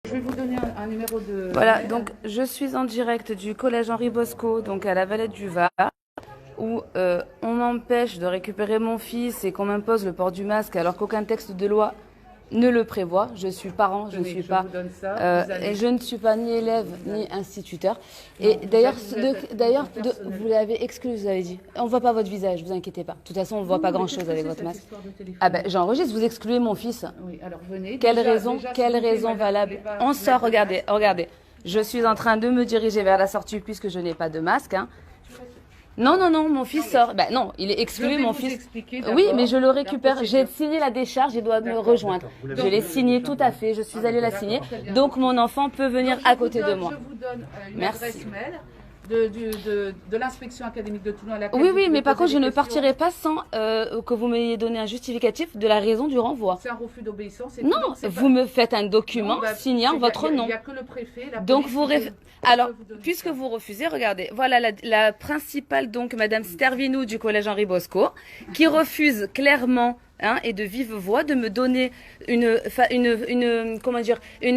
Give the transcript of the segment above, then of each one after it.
Je vais vous donner un numéro de... Voilà, donc je suis en direct du collège Henri Bosco, donc à la Valette du Var, où on m'empêche de récupérer mon fils et qu'on m'impose le port du masque alors qu'aucun texte de loi ne le prévoit. Je suis parent, je ne suis pas, et je ne suis pas ni élève ni instituteur. Et d'ailleurs, vous l'avez exclu, vous avez dit. On ne voit pas votre visage, vous inquiétez pas. De toute façon, on ne voit pas grand-chose avec votre masque. Ah ben, j'enregistre, vous excluez mon fils. Oui, alors venez. Quelle raison valable? On sort, regardez, regardez. Je suis en train de me diriger vers la sortie puisque je n'ai pas de masque. Hein. Non, mon fils sort. Ben non, il est exclu, mon fils. Oui, mais je le récupère. J'ai signé la décharge, il doit me rejoindre. Je l'ai signé tout à fait, je suis allée la signer. Donc mon enfant peut venir à côté de moi. Je vous donne une adresse mail de l'inspection académique de Toulon à laquelle Oui, mais par contre, je ne partirai pas sans que vous m'ayez donné un justificatif de la raison du renvoi. C'est un refus d'obéissance. Non, vous me faites un document signant votre nom. Il n'y a que le préfet. Donc alors, puisque vous refusez, regardez, voilà la principale, donc Madame Stervinou du collège Henri Bosco, qui refuse clairement et de vive voix de me donner une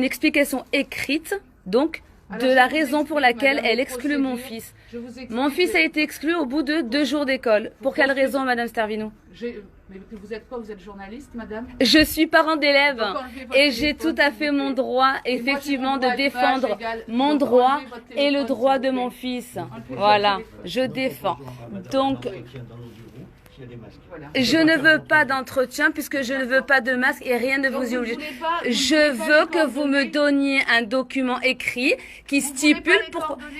explication écrite, donc de la raison pour laquelle elle exclut mon fils. Mon fils a été exclu au bout de 2 jours d'école. Pour quelle raison, Madame Stervinou? Mais vous êtes quoi? Vous êtes journaliste, madame? Je suis parent d'élève et j'ai tout à fait mon droit, effectivement, de défendre mon droit et le droit de mon fils. Voilà, je défends. Donc, je ne veux pas d'entretien puisque je ne veux pas de masque et rien ne vous y oblige. Je veux que vous me donniez un document écrit qui stipule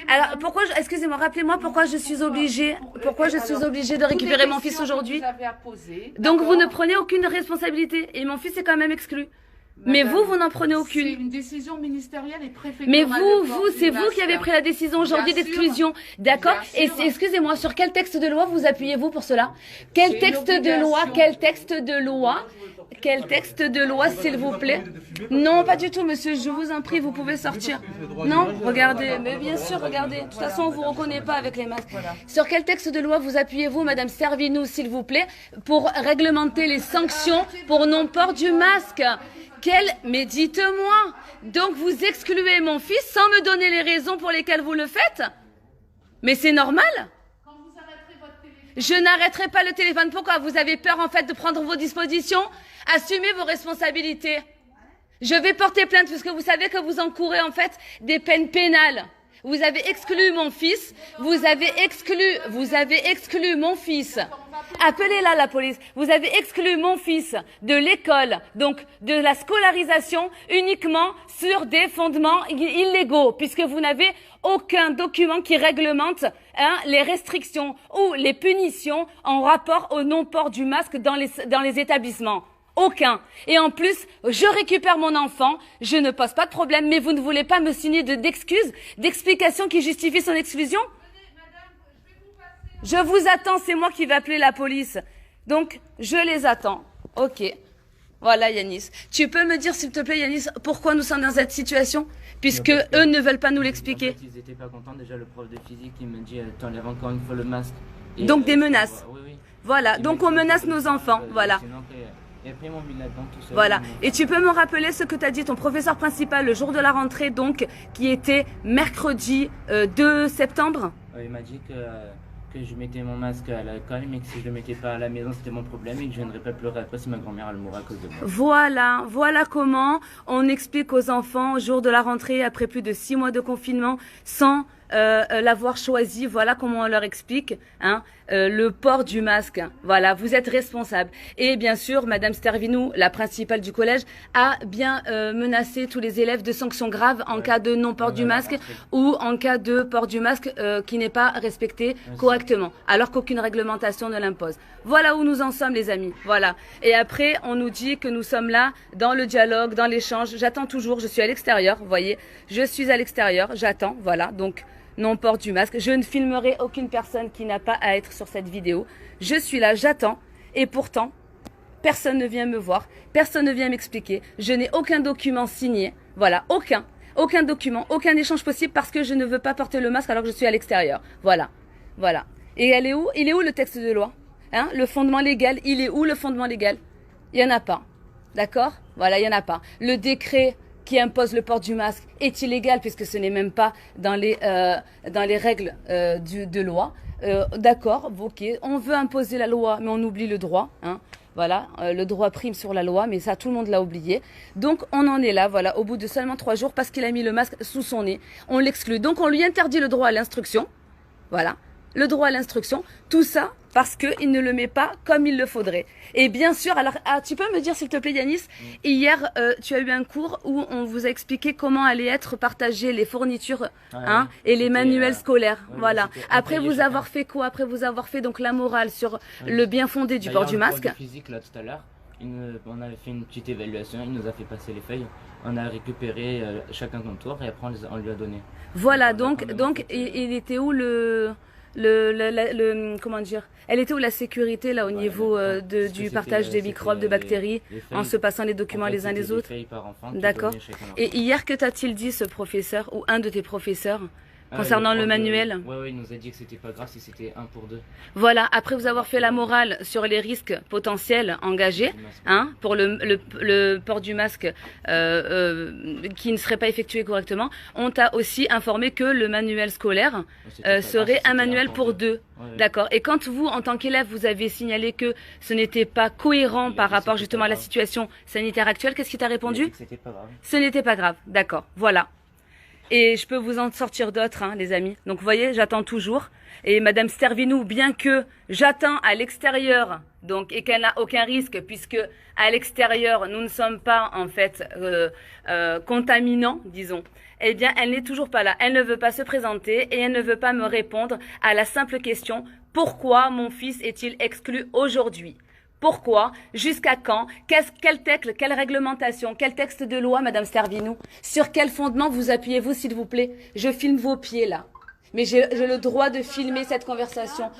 alors pourquoi excusez-moi, rappelez-moi pourquoi je suis obligée de récupérer mon fils aujourd'hui. Donc vous ne prenez aucune responsabilité et mon fils est quand même exclu. Mais vous n'en prenez aucune. C'est une décision ministérielle et préfectorale. Mais c'est vous qui avez pris la décision aujourd'hui d'exclusion. D'accord? Et excusez-moi, sur quel texte de loi vous appuyez-vous pour cela? Quel texte de loi, s'il vous plaît? Non, pas du tout, monsieur, je vous en prie, vous pouvez sortir. Non, regardez, mais bien sûr, regardez. De toute façon, on ne vous reconnaît pas avec les masques. Sur quel texte de loi vous appuyez-vous, madame Servinou, s'il vous plaît, pour réglementer les sanctions pour non-port du masque? Mais dites-moi, donc vous excluez mon fils sans me donner les raisons pour lesquelles vous le faites? Mais c'est normal? Je n'arrêterai pas le téléphone. Pourquoi? Vous avez peur en fait de prendre vos dispositions? Assumez vos responsabilités. Je vais porter plainte puisque vous savez que vous encourez en fait des peines pénales. Vous avez exclu mon fils, vous avez exclu mon fils. Appelez-la la police. Vous avez exclu mon fils de l'école, donc de la scolarisation uniquement sur des fondements illégaux, puisque vous n'avez aucun document qui réglemente les restrictions ou les punitions en rapport au non-port du masque dans les établissements. Aucun. Et en plus, je récupère mon enfant, je ne pose pas de problème, mais vous ne voulez pas me signer d'excuses, d'explications qui justifient son exclusion? Je vous attends, c'est moi qui vais appeler la police. Donc, je les attends. Ok. Voilà, Yanis. Tu peux me dire, s'il te plaît, Yanis, pourquoi nous sommes dans cette situation? Puisque eux ne veulent pas nous l'expliquer. En fait, ils n'étaient pas contents. Déjà, le prof de physique, il me dit, t'enlèves encore une fois le masque. Et donc, des menaces. Oui. Voilà. Donc, on menace nos enfants. Voilà. Et après, ils m'ont mis là-dedans tout seul. Voilà. Et tu peux me rappeler ce que t'as dit ton professeur principal le jour de la rentrée, donc, qui était mercredi 2 septembre? Il m'a dit que je mettais mon masque à l'école, mais que si je le mettais pas à la maison, c'était mon problème et que je ne viendrais pas pleurer après si ma grand-mère elle mourrait à cause de moi. Voilà comment on explique aux enfants au jour de la rentrée, après plus de 6 mois de confinement, sans l'avoir choisi. Voilà comment on leur explique le port du masque. Voilà, vous êtes responsable. Et bien sûr, Madame Stervinou, la principale du collège, a bien menacé tous les élèves de sanctions graves en cas de non-port du masque ou en cas de port du masque qui n'est pas respecté correctement, alors qu'aucune réglementation ne l'impose. Voilà où nous en sommes, les amis. Voilà. Et après, on nous dit que nous sommes là dans le dialogue, dans l'échange. J'attends toujours. Je suis à l'extérieur. Vous voyez, je suis à l'extérieur. J'attends. Voilà. Donc, non-port du masque. Je ne filmerai aucune personne qui n'a pas à être sur cette vidéo. Je suis là, j'attends. Et pourtant, personne ne vient me voir. Personne ne vient m'expliquer. Je n'ai aucun document signé. Voilà, aucun. Aucun document, aucun échange possible parce que je ne veux pas porter le masque alors que je suis à l'extérieur. Voilà. Et il est où le texte de loi? Le fondement légal, il est où le fondement légal? Il n'y en a pas. D'accord? Voilà, il n'y en a pas. Le décret qui impose le port du masque est illégal puisque ce n'est même pas dans les règles de loi. D'accord, ok, on veut imposer la loi mais on oublie le droit, hein. Voilà, le droit prime sur la loi, mais ça, tout le monde l'a oublié. Donc, on en est là, voilà, au bout de seulement 3 jours, parce qu'il a mis le masque sous son nez. On l'exclut. Donc, on lui interdit le droit à l'instruction. Voilà, le droit à l'instruction. Tout ça parce qu'il ne le met pas comme il le faudrait. Et bien sûr, alors, tu peux me dire, s'il te plaît, Yanis, hier, tu as eu un cours où on vous a expliqué comment allaient être partagées les fournitures et les manuels scolaires. Voilà. Après vous avoir fait quoi? Après vous avoir fait donc la morale sur le bien fondé du port du masque. En physique, là, tout à l'heure, on avait fait une petite évaluation, il nous a fait passer les feuilles. On a récupéré chacun son tour et après on lui a donné. Voilà, donc il était où comment dire, elle était où la sécurité là au niveau du partage des microbes, de bactéries, en se passant les documents les uns les autres? D'accord. Et hier, que t'a-t-il dit ce professeur ou un de tes professeurs concernant le manuel? Oui, il nous a dit que c'était pas grave si c'était 1 pour 2. Voilà, après vous avoir fait la morale sur les risques potentiels engagés, hein, pour le port du masque qui ne serait pas effectué correctement, on t'a aussi informé que le manuel scolaire serait un manuel pour 2. D'accord. Et quand vous, en tant qu'élève, vous avez signalé que ce n'était pas cohérent par rapport justement à la situation sanitaire actuelle, qu'est-ce qu'il t'a répondu? C'était pas grave. Ce n'était pas grave. D'accord. Voilà. Et je peux vous en sortir d'autres, hein, les amis. Donc, vous voyez, j'attends toujours. Et Madame Stervinou, bien que j'attends à l'extérieur, donc, et qu'elle n'a aucun risque, puisque à l'extérieur, nous ne sommes pas, en fait, contaminants, disons, eh bien, elle n'est toujours pas là. Elle ne veut pas se présenter et elle ne veut pas me répondre à la simple question, pourquoi mon fils est-il exclu aujourd'hui? Pourquoi? Jusqu'à quand? Quel texte, quelle réglementation, quel texte de loi, Madame Stervinou? Sur quel fondement vous appuyez-vous, s'il vous plaît? Je filme vos pieds, là. Mais j'ai le droit de filmer cette conversation.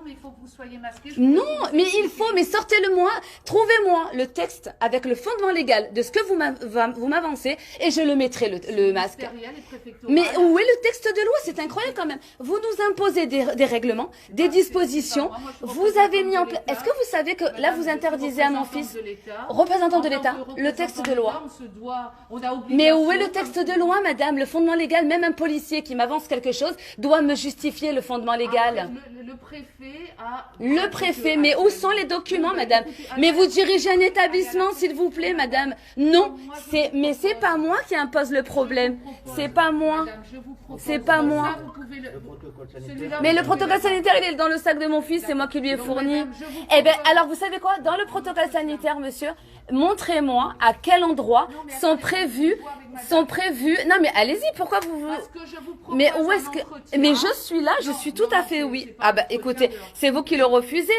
Mais il faut que vous soyez masqué. Non, mais il faut, mais sortez-le-moi. Trouvez-moi le texte avec le fondement légal de ce que vous m'avancez et je le mettrai, le masque. Mais où est le texte de loi? C'est incroyable quand même. Vous nous imposez des règlements, des dispositions. Vous avez mis en place... Est-ce que vous savez que là, vous interdisez à mon fils, représentant de l'État, le texte de loi? Mais où est le texte de loi, madame? Le fondement légal, même un policier qui m'avance quelque chose doit me justifier le fondement légal. Le préfet, mais où sont les documents, madame? Mais vous dirigez un établissement, s'il vous plaît, madame. Non, mais c'est pas moi qui impose le problème. C'est pas moi. C'est pas moi. Mais le protocole sanitaire, il est dans le sac de mon fils, c'est moi qui lui ai fourni. Eh bien, alors, vous savez quoi? Dans le protocole sanitaire, monsieur, montrez-moi à quel endroit sont prévus... Non, mais allez-y, pourquoi vous... Mais où est-ce que... Mais je suis là, je suis tout à fait oui. Ah bah, écoutez, c'est vous qui le refusez.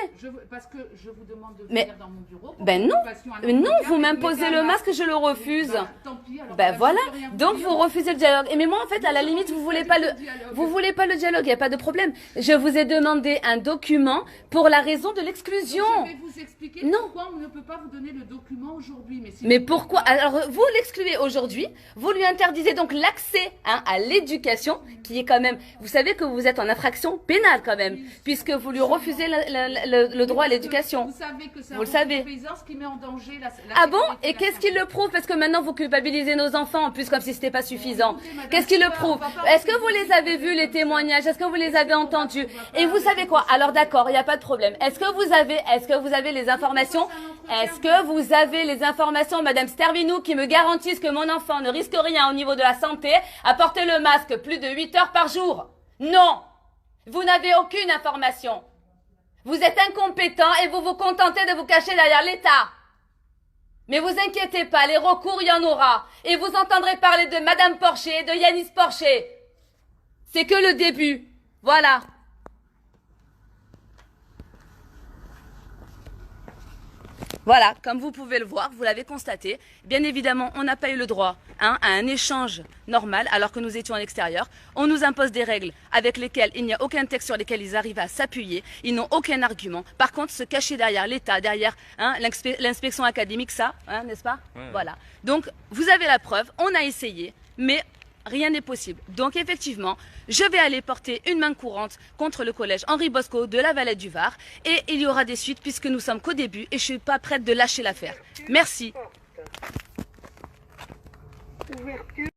Parce que je vous demande de venir dans mon bureau. Ben non, vous m'imposez le masque, je le refuse. Ben voilà, donc vous refusez le dialogue. Et mais moi, en fait, à la limite, vous voulez pas le dialogue, il n'y a pas de problème. Je vous ai demandé un document pour la raison de l'exclusion. Je vais vous expliquer pourquoi on ne peut pas vous donner le document aujourd'hui. Mais pourquoi? Alors, vous l'excluez aujourd'hui. Vous lui interdisez donc l'accès à l'éducation, qui est quand même... Vous savez que vous êtes en infraction pénale quand même, puisque vous lui refusez le droit à l'éducation. Vous savez que c'est un savez. Qui met en danger la Ah bon? Et qu'est-ce qui le prouve? Parce que maintenant vous culpabilisez nos enfants, en plus comme si c'était pas suffisant. Qu'est-ce qui le prouve? Est-ce que vous les avez vus, les témoignages? Est-ce que vous les avez entendus? Et vous savez quoi? Alors d'accord, il n'y a pas de problème. Est-ce que vous avez les informations? Est-ce que vous avez les informations, Madame Stervinou, qui me garantissent que mon enfant ne risque rien au niveau de la santé à porter le masque plus de 8 heures par jour? Non! Vous n'avez aucune information. Vous êtes incompétent et vous vous contentez de vous cacher derrière l'État. Mais vous inquiétez pas, les recours, il y en aura. Et vous entendrez parler de Madame Porcher et de Yanis Porcher. C'est que le début. Voilà. Voilà, comme vous pouvez le voir, vous l'avez constaté, bien évidemment, on n'a pas eu le droit à un échange normal alors que nous étions à l'extérieur. On nous impose des règles avec lesquelles il n'y a aucun texte sur lesquels ils arrivent à s'appuyer. Ils n'ont aucun argument. Par contre, se cacher derrière l'État, derrière l'inspection académique, ça, n'est-ce pas? Voilà. Donc, vous avez la preuve, on a essayé, mais... rien n'est possible. Donc effectivement, je vais aller porter une main courante contre le collège Henri Bosco de la Valette du Var et il y aura des suites puisque nous sommes qu'au début et je ne suis pas prête de lâcher l'affaire. Merci. ouverture.